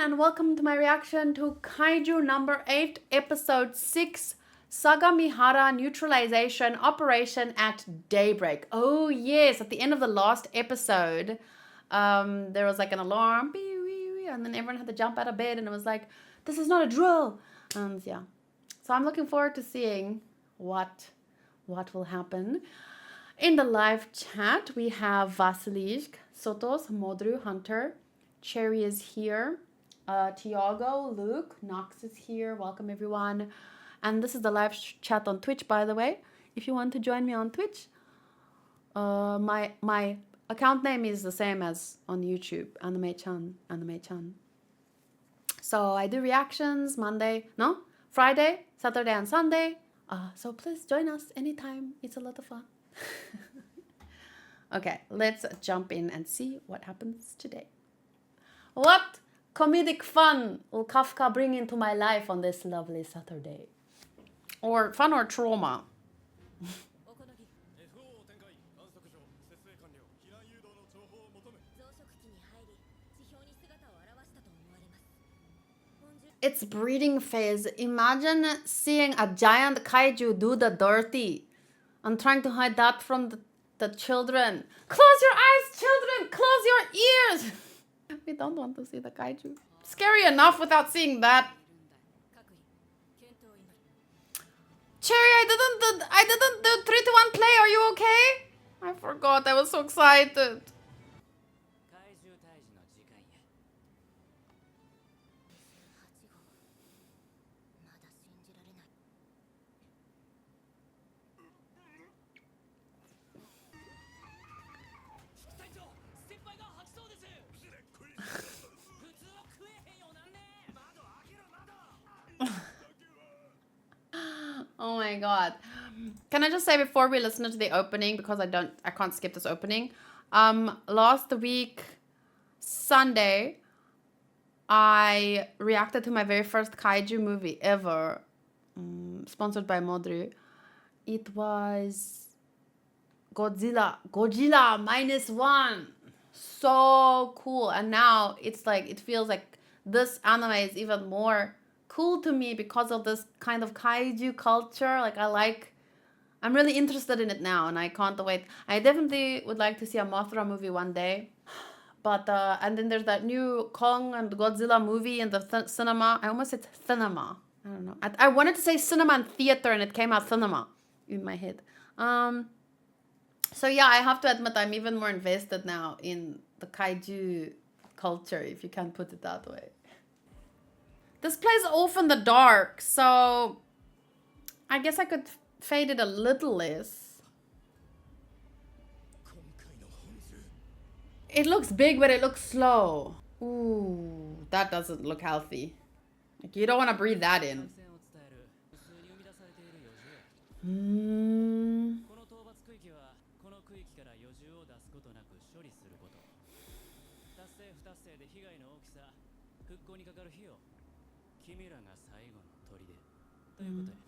and welcome to my reaction to Kaiju number 8, episode 6, Sagamihara Neutralization Operation at Daybreak. Oh yes, at the end of the last episode, there was like an alarm, and then everyone had to jump out of bed, and it was like, this is not a drill. And yeah, so I'm looking forward to seeing what will happen. In the live chat, we have Vasilij, Sotos, Modru, Hunter, Cherry is here, Tiago, Luke, Nox is here. Welcome everyone. And this is the live chat on Twitch, by the way. If you want to join me on Twitch, my account name is the same as on YouTube, Animaechan. So I do reactions Friday, Saturday, and Sunday. So please join us anytime. It's a lot of fun. Okay, let's jump in and see what happens today. What comedic fun will Kafka bring into my life on this lovely Saturday? Or fun or trauma? It's breeding phase. Imagine seeing a giant kaiju do the dirty. I'm trying to hide that from the children. Close your eyes, children! Close your ears! We don't want to see the kaiju. Scary enough without seeing that. Cherry, I didn't do 3, 2, 1 play. Are you okay? I forgot. I was so excited. Oh my god. Can I just say before we listen to the opening, because I can't skip this opening. Last week, Sunday, I reacted to my very first kaiju movie ever, sponsored by Modru. It was Godzilla -1. So cool. And now it's like, it feels like this anime is even more cool to me because of this kind of kaiju culture. Like I'm really interested in it now, and I can't wait. I definitely would like to see a Mothra movie one day. But and then there's that new Kong and Godzilla movie in the cinema. I almost said cinema. I don't know. I wanted to say cinema and theater, and it came out cinema in my head. So yeah, I have to admit I'm even more invested now in the kaiju culture, if you can put it that way. This plays off in the dark, so I guess I could fade it a little less. It looks big, but it looks slow. Ooh, that doesn't look healthy. Like, you don't want to breathe that in.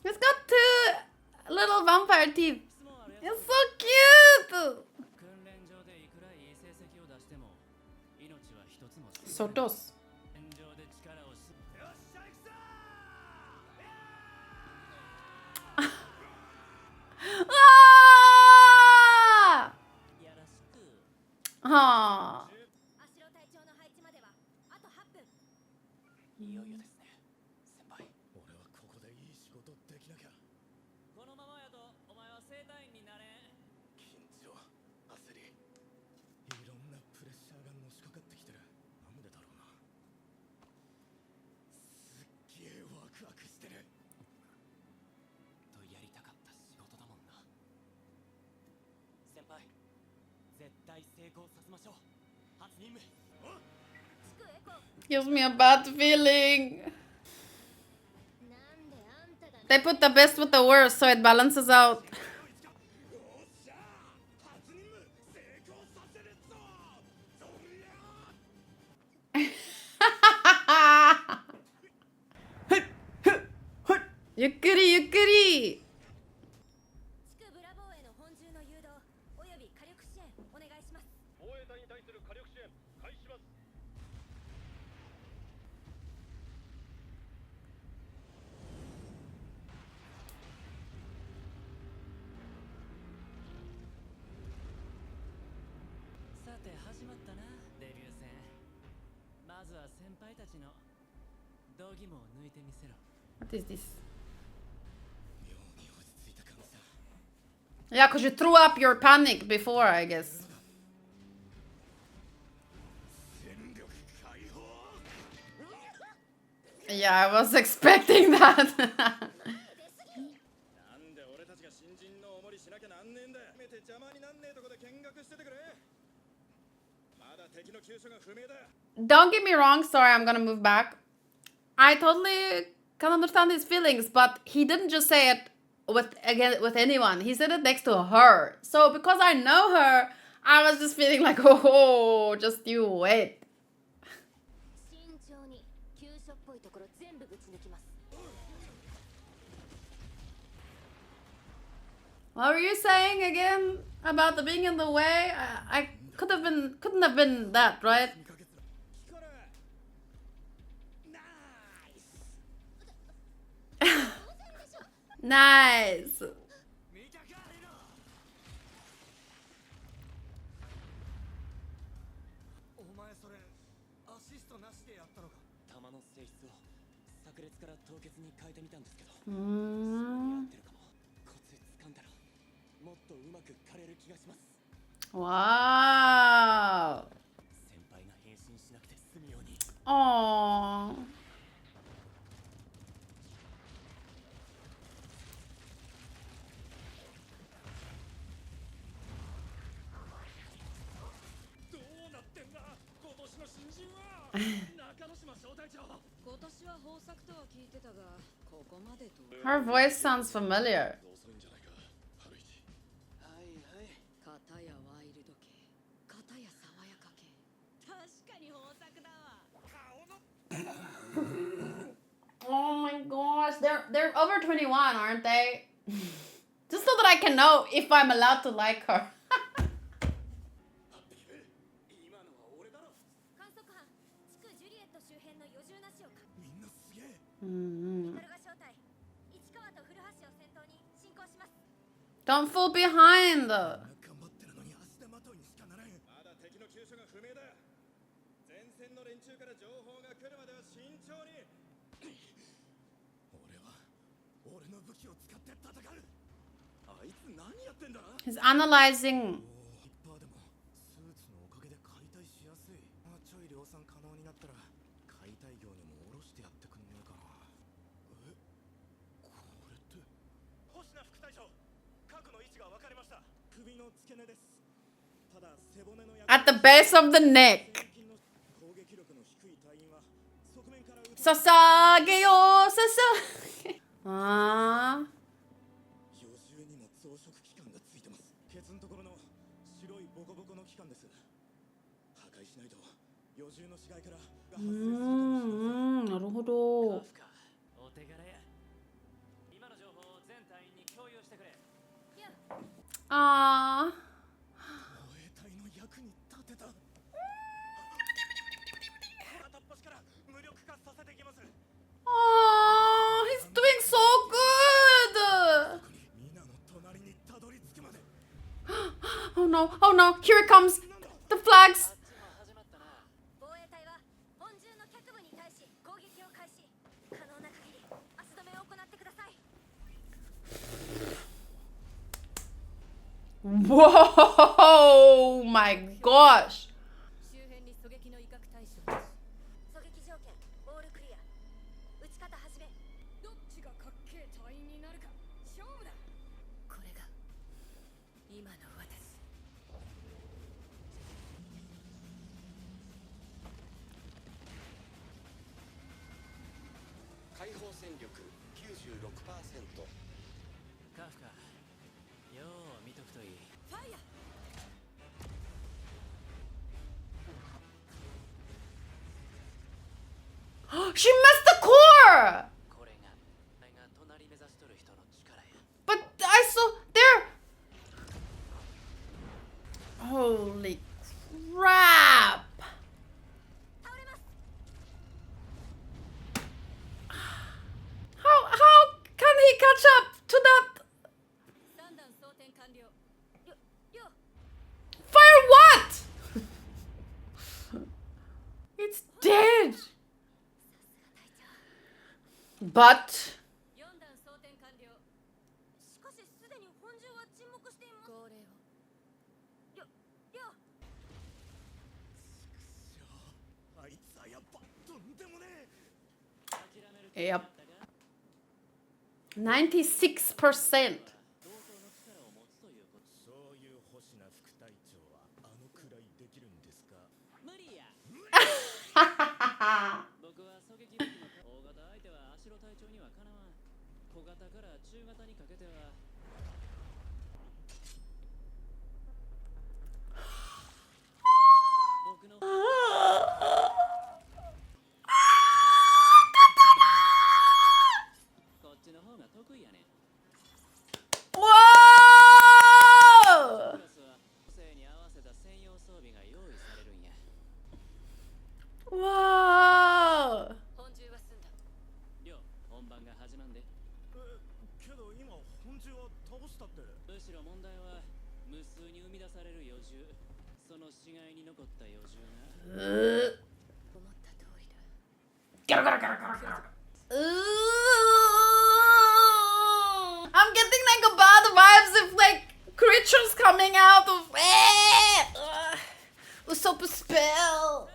It's got 2 little vampire teeth. It's so cute! Sotos. Ah! Gives me a bad feeling. They put the best with the worst, so it balances out. Yukkuri, yukkuri. What is this? Yeah, because you threw up your panic before, I guess. Yeah, I was expecting that. Don't get me wrong, sorry, I'm gonna move back. I totally can understand his feelings, but he didn't just say it with anyone. He said it next to her. So because I know her, I was just feeling like, oh, just you wait. What were you saying again about the being in the way? I couldn't have been that, right? Nice. Wow. Aww. Her voice sounds familiar. Oh my gosh, they're over 21, aren't they? Just so that I can know if I'm allowed to like her. Don't fall behind. He's analyzing. At the base of the neck. Sasageyo, sasage. Ah. 나루호도. Ah. Oh, he's doing so good. Oh no, oh no, here it comes. The flags. Whoa, my gosh. She missed the core! But I saw there. Holy crap! How can he catch up to that? Fire what? It's dead. But yep. 96%. Whoa! Whoa! I'm getting like a bad vibes of like creatures coming out of Usopp spell.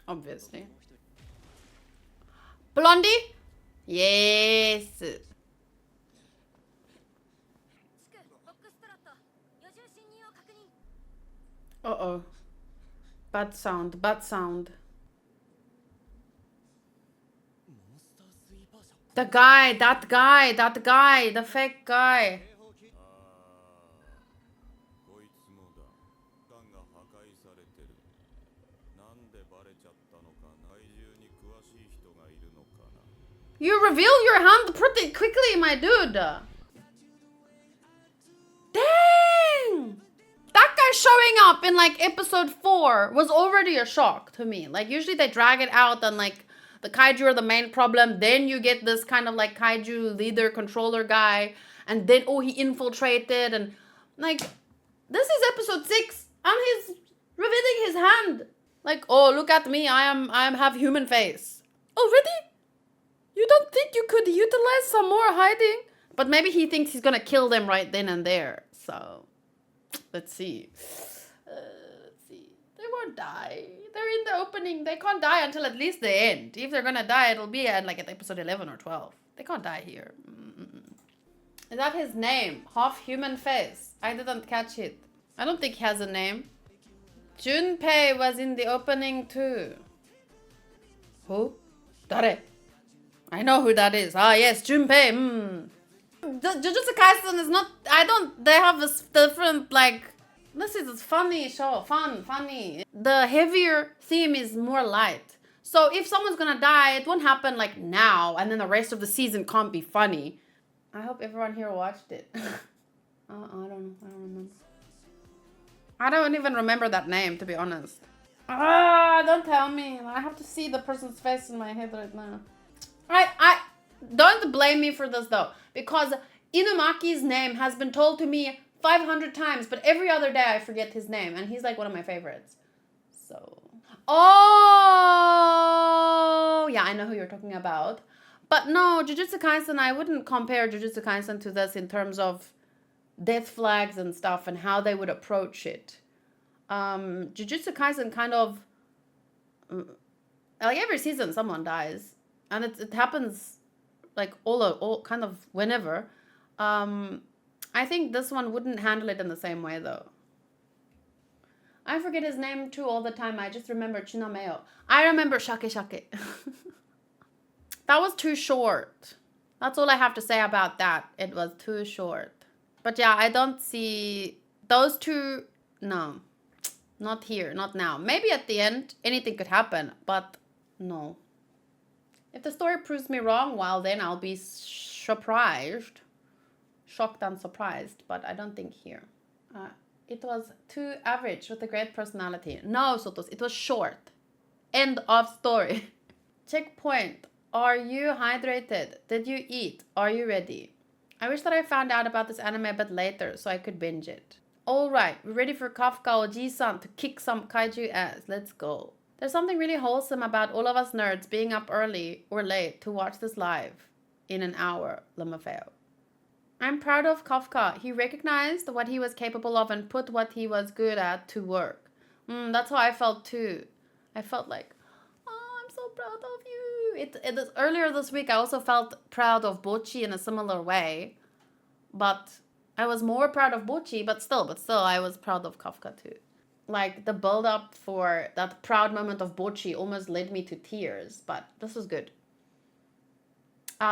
Obviously. Blondie? Yes. Uh-oh. Bad sound, bad sound. The guy, the fake guy. You reveal your hand pretty quickly, my dude. Dang! That guy showing up in like episode 4 was already a shock to me. Like usually they drag it out and like the kaiju are the main problem. Then you get this kind of like kaiju leader controller guy. And then, oh, he infiltrated. And like, this is episode 6. And he's revealing his hand. Like, oh, look at me. I have human face. Already? You don't think you could utilize some more hiding? But maybe he thinks he's gonna kill them right then and there. So, let's see. Let's see. They won't die. They're in the opening. They can't die until at least the end. If they're gonna die, it'll be at like at episode 11 or 12. They can't die here. Is that his name? Half human face. I didn't catch it. I don't think he has a name. Junpei was in the opening too. Who? Dare? I know who that is. Ah, yes, Junpei. Jujutsu Kaisen is not... They have a different, like... This is a funny show. Funny. The heavier theme is more light. So if someone's gonna die, it won't happen, like, now. And then the rest of the season can't be funny. I hope everyone here watched it. I don't know. I don't remember. I don't even remember that name, to be honest. Don't tell me. I have to see the person's face in my head right now. I don't blame me for this though, because Inumaki's name has been told to me 500 times, but every other day I forget his name, and he's like one of my favorites. So, oh yeah, I know who you're talking about. But no, Jujutsu Kaisen, I wouldn't compare Jujutsu Kaisen to this in terms of death flags and stuff and how they would approach it. Jujutsu Kaisen kind of, like every season someone dies. And it happens like all kind of whenever. I think this one wouldn't handle it in the same way though. I forget his name too all the time. I just remember Chinameo. I remember Shake. That was too short. That's all I have to say about that. It was too short. But yeah, I don't see those two. No, not here, not now. Maybe at the end, anything could happen, but no. If the story proves me wrong, well, then I'll be surprised. Shocked and surprised, but I don't think here. It was too average with a great personality. No, Sotos, it was short. End of story. Checkpoint. Are you hydrated? Did you eat? Are you ready? I wish that I found out about this anime a bit later so I could binge it. Alright, we're ready for Kafka or Ji-san to kick some kaiju ass. Let's go. There's something really wholesome about all of us nerds being up early or late to watch this live in an hour, Lemafeo. I'm proud of Kafka. He recognized what he was capable of and put what he was good at to work. That's how I felt too. I felt like, oh, I'm so proud of you. Earlier this week, I also felt proud of Bochi in a similar way. But I was more proud of Bochi, but still, I was proud of Kafka too. Like, the build-up for that proud moment of Bochi almost led me to tears, but this was good.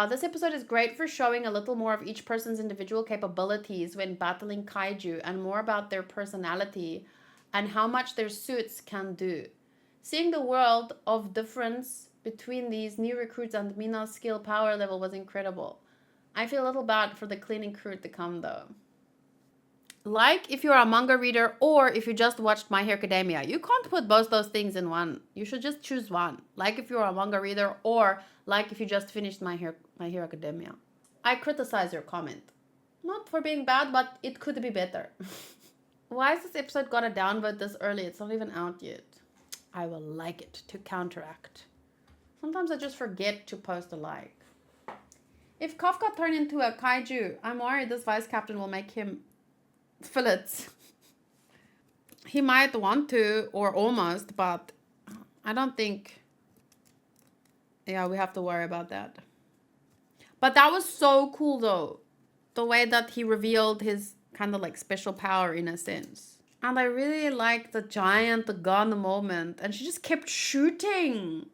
This episode is great for showing a little more of each person's individual capabilities when battling kaiju and more about their personality and how much their suits can do. Seeing the world of difference between these new recruits and Mina's skill power level was incredible. I feel a little bad for the cleaning crew to come though. Like if you're a manga reader or if you just watched My Hero Academia. You can't put both those things in one. You should just choose one. Like if you're a manga reader or like if you just finished My Hero Academia. I criticize your comment. Not for being bad, but it could be better. Why has this episode got a downvote this early? It's not even out yet. I will like it to counteract. Sometimes I just forget to post a like. If Kafka turned into a kaiju, I'm worried this vice captain will make him fillets. He might want to, or almost, but I don't think. Yeah, we have to worry about that. But that was so cool though. The way that he revealed his kind of like special power in a sense. And I really liked the giant, the gun moment. And she just kept shooting.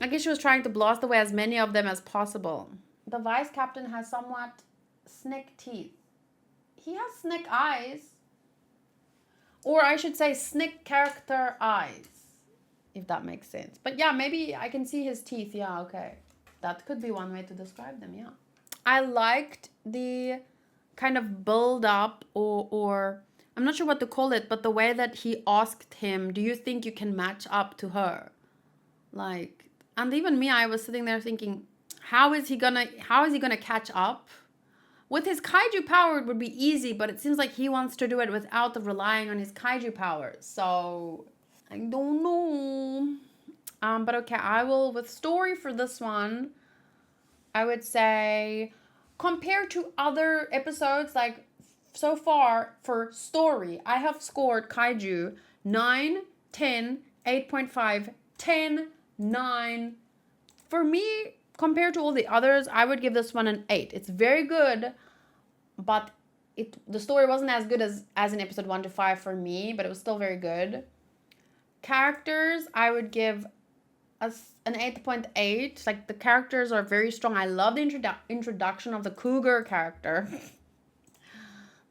I guess she was trying to blast away as many of them as possible. The vice captain has somewhat snake teeth. He has snake eyes. Or I should say snake character eyes. If that makes sense. But yeah, maybe I can see his teeth. Yeah, okay. That could be one way to describe them, yeah. I liked the kind of build up or I'm not sure what to call it, but the way that he asked him, do you think you can match up to her? Like, and even me, I was sitting there thinking, how is he gonna catch up? With his kaiju power, it would be easy, but it seems like he wants to do it without relying on his kaiju powers. So, I don't know. But okay, I will, with story for this one, I would say, compared to other episodes, like, so far, for story, I have scored Kaiju 9, 10, 8.5, 10, 9. For me, compared to all the others, I would give this one an 8. It's very good, but the story wasn't as good as in episode 1 to 5 for me, but it was still very good. Characters, I would give an 8.8. Like, the characters are very strong. I love the introduction of the cougar character.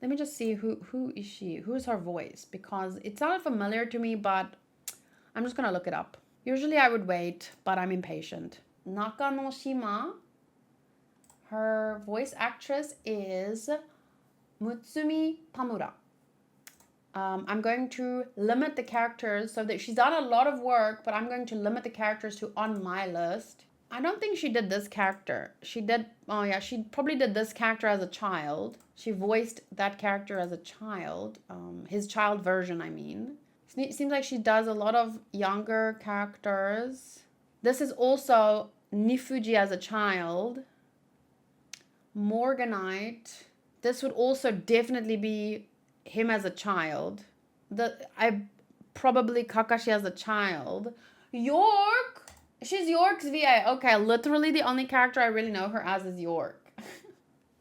Let me just see who is she? Who is her voice? Because it sounded familiar to me, but I'm just gonna look it up. Usually I would wait, but I'm impatient. Nakanoshima. Her voice actress is Mutsumi Tamura. I'm going to limit the characters so that she's done a lot of work, but I'm going to limit the characters to on my list. I don't think she did this character. She probably did this character as a child. She voiced that character as a child. His child version, I mean. It seems like she does a lot of younger characters. This is also Nifuji as a child. Morganite. This would also definitely be him as a child. Probably Kakashi as a child. York! She's York's VA. Okay, literally the only character I really know her as is York.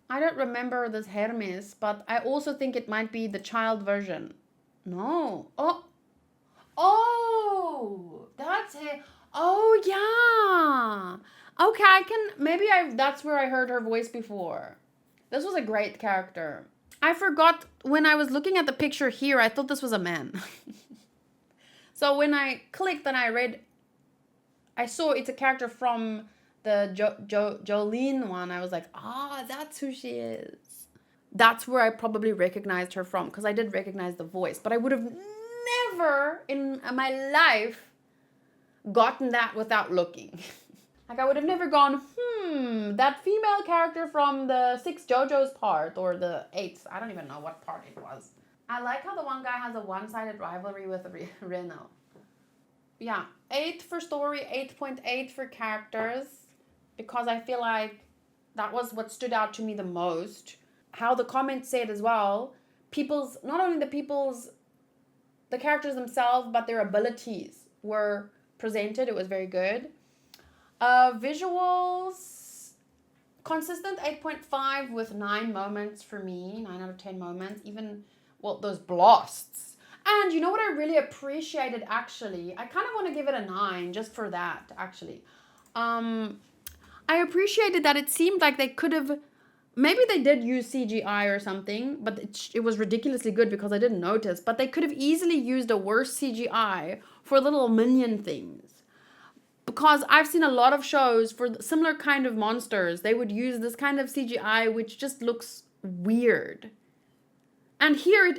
I don't remember this Hermes, but I also think it might be the child version. No. Oh! That's it. Oh, yeah! Okay, that's where I heard her voice before. This was a great character. I forgot when I was looking at the picture here, I thought this was a man. So when I clicked and I saw it's a character from the Jolene one. I was like, that's who she is. That's where I probably recognized her from, because I did recognize the voice, but I would have never in my life gotten that without looking. Like I would have never gone, that female character from the 6 JoJo's part or the 8th. I don't even know what part it was. I like how the one guy has a one-sided rivalry with Reno. Yeah, 8 for story, 8.8 for characters, because I feel like that was what stood out to me the most. How the comments said as well, not only the characters themselves, but their abilities were presented. It was very good. Visuals, consistent 8.5 with 9 moments for me, 9 out of 10 moments. Even, those blasts. And you know what I really appreciated, actually? I kind of want to give it a 9 just for that, actually. I appreciated that it seemed like they could have, maybe they did use CGI or something, but it was ridiculously good because I didn't notice. But they could have easily used a worse CGI for little minion things. Because I've seen a lot of shows for similar kind of monsters, they would use this kind of CGI which just looks weird. And here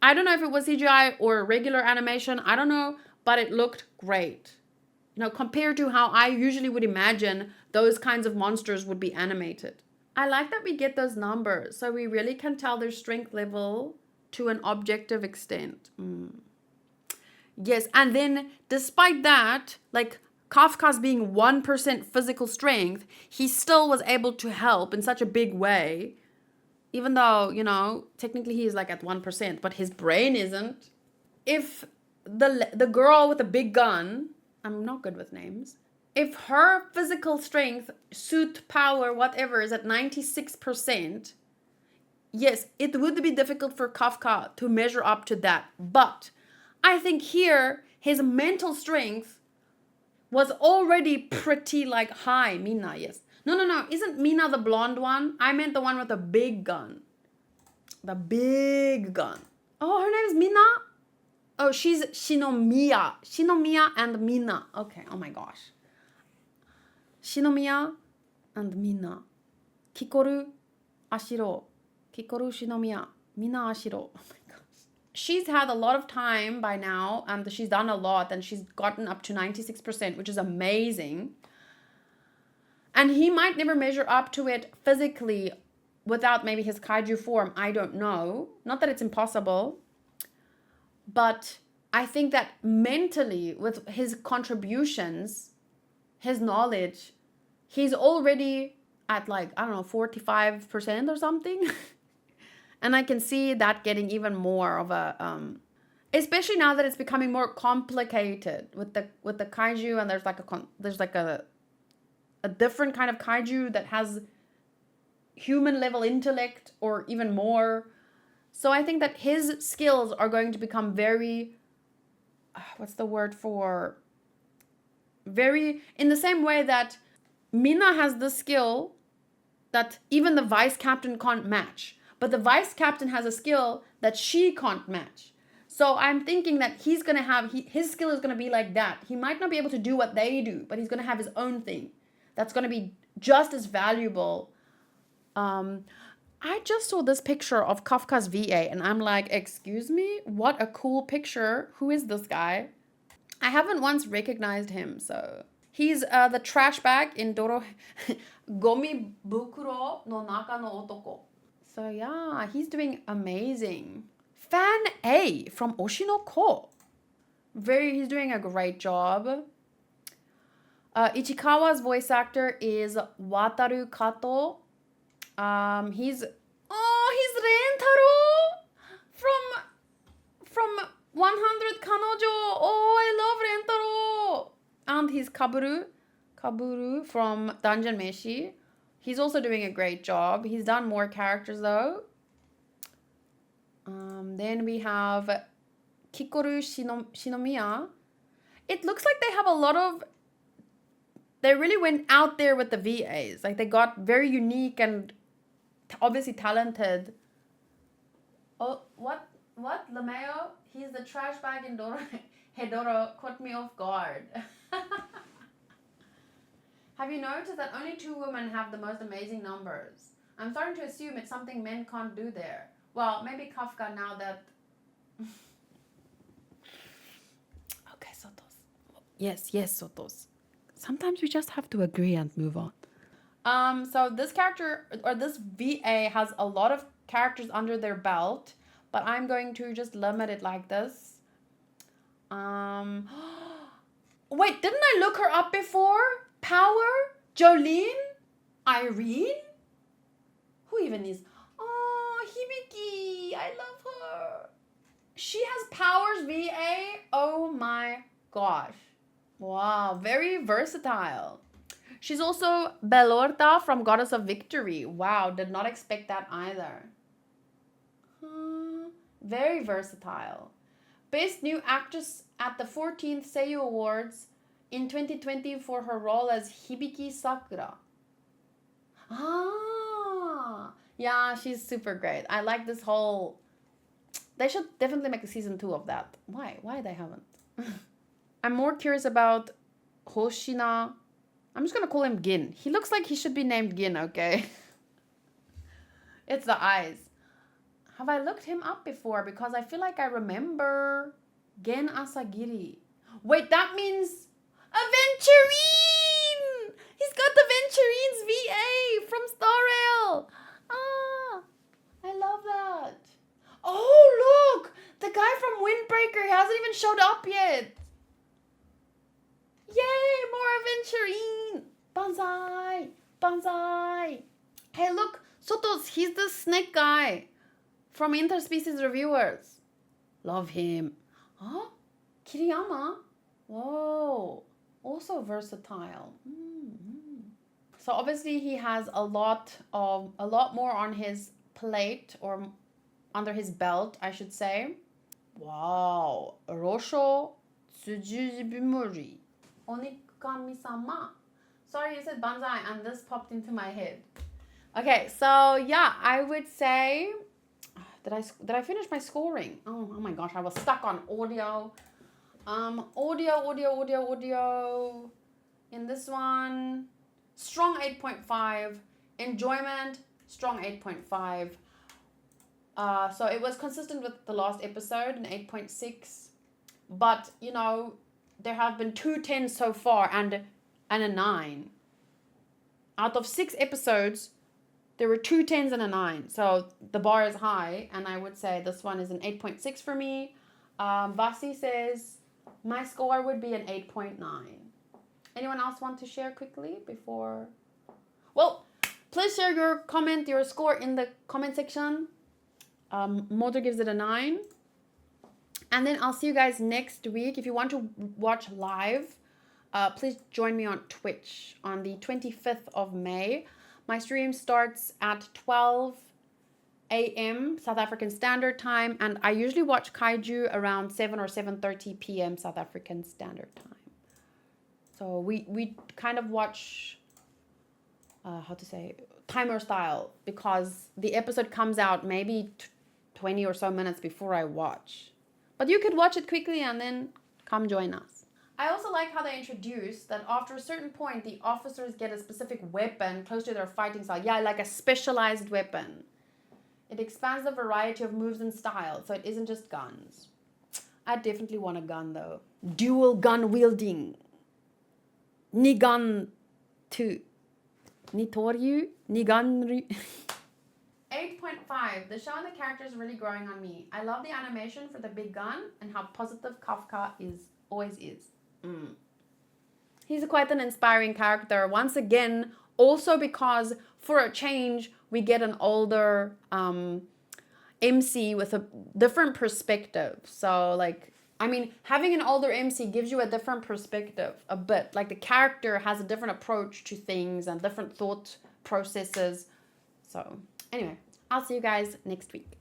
I don't know if it was CGI or regular animation, I don't know, but it looked great. Compared to how I usually would imagine those kinds of monsters would be animated. I like that we get those numbers, so we really can tell their strength level to an objective extent. Yes, and then despite that, like Kafka's being 1% physical strength, he still was able to help in such a big way. Even though, technically he is like at 1%, but his brain isn't. If the girl with the big gun, I'm not good with names, if her physical strength, suit, power, whatever, is at 96%, yes, it would be difficult for Kafka to measure up to that. But I think here, his mental strength was already pretty high. Mina, yes. No. Isn't Mina the blonde one? I meant the one with the big gun. The big gun. Oh, her name is Mina? Oh, she's Shinomiya. Shinomiya and Mina. Okay, oh my gosh. Shinomiya and Mina. Kikoru Ashiro. Kikoru Shinomiya. Mina Ashiro. Oh my gosh. She's had a lot of time by now, and she's done a lot, and she's gotten up to 96%, which is amazing. And he might never measure up to it physically without maybe his kaiju form. I don't know. Not that it's impossible. But I think that mentally, with his contributions, his knowledge, he's already at 45% or something. And I can see that getting even more of a... especially now that it's becoming more complicated with the kaiju, and there's a different kind of kaiju that has human level intellect or even more. So I think that his skills are going to become very, what's the word for, very, in the same way that Mina has the skill that even the vice captain can't match. But the vice captain has a skill that she can't match. So I'm thinking that he's going to have, his skill is going to be like that. He might not be able to do what they do, but he's going to have his own thing that's going to be just as valuable. I just saw this picture of Kafka's VA, and I'm like, excuse me? What a cool picture. Who is this guy? I haven't once recognized him, so... He's the trash bag in Doro... Gomi Bukuro no Naka no Otoko. So yeah, he's doing amazing. Fan A from Oshinoko. He's doing a great job. Ichikawa's voice actor is Wataru Kato. He's Rentaro from 100 Kanojo. Oh, I love Rentaro. And he's Kaburu from Dungeon Meshi. He's also doing a great job. He's done more characters though. Then we have Kikoru Shinomiya. It looks like they they really went out there with the VAs. Like, they got very unique and obviously talented. Oh, what? LeMayo? He's the trash bag in Doro. Hedoro caught me off guard. Have you noticed that only 2 women have the most amazing numbers? I'm starting to assume it's something men can't do there. Well, maybe Kafka now that... Okay, Sotos. Yes, Sotos. Sometimes we just have to agree and move on. So this character, or this VA, has a lot of characters under their belt, but I'm going to just limit it like this. Wait, didn't I look her up before? Power? Jolene? Irene? Who even is? Oh, Hibiki. I love her. She has powers, VA. Oh my gosh. Wow, very versatile. She's also Belorta from Goddess of Victory. Wow, did not expect that either. Very versatile. Best New Actress at the 14th Seiyu Awards in 2020 for her role as Hibiki Sakura. Yeah, she's super great. I like this whole... They should definitely make a season 2 of that. Why they haven't? I'm more curious about Hoshina. I'm just gonna call him Gin. He looks like he should be named Gin, okay? It's the eyes. Have I looked him up before? Because I feel like I remember Gen Asagiri. Wait, that means Aventurine! He's got the Venturine's VA from Star Rail. I love that. Oh, look! The guy from Windbreaker, he hasn't even showed up yet. Yay, more Aventurine! Banzai! Banzai! Hey, look, Sotos, he's the snake guy from Interspecies Reviewers. Love him. Huh? Kiriyama? Whoa. Also versatile. So obviously he has a lot more on his plate, or under his belt, I should say. Wow. Rosho Tsujibimori. Onikami-sama. Sorry, you said Banzai and this popped into my head. Okay, so yeah, I would say... Did I finish my scoring? Oh my gosh, I was stuck on audio. Audio. In this one, strong 8.5. Enjoyment, strong 8.5. So it was consistent with the last episode, an 8.6. But, you know, there have been 2 10s so far and a 9. Out of 6 episodes, there were 2 10s and a 9. So the bar is high, and I would say this one is an 8.6 for me. Vasi says my score would be an 8.9. Anyone else want to share quickly before? Well, please share your score in the comment section. Motor gives it a 9. And then I'll see you guys next week. If you want to watch live, please join me on Twitch on the 25th of May. My stream starts at 12 a.m. South African Standard Time, and I usually watch Kaiju around 7 or 7:30 p.m. South African Standard Time. So we kind of watch, timer style, because the episode comes out maybe 20 or so minutes before I watch. But you could watch it quickly and then come join us. I also like how they introduce that after a certain point, the officers get a specific weapon close to their fighting style. Yeah, like a specialized weapon. It expands the variety of moves and styles, so it isn't just guns. I definitely want a gun, though. Dual gun wielding. Ni gun tu. Ni toryu. Ni gun ryu. 8.5. The show and the characters are really growing on me. I love the animation for the big gun and how positive Kafka always is. He's quite an inspiring character. Once again, also because for a change, we get an older MC with a different perspective. So like, I mean, having an older MC gives you a different perspective a bit. Like the character has a different approach to things and different thought processes. So anyway, I'll see you guys next week.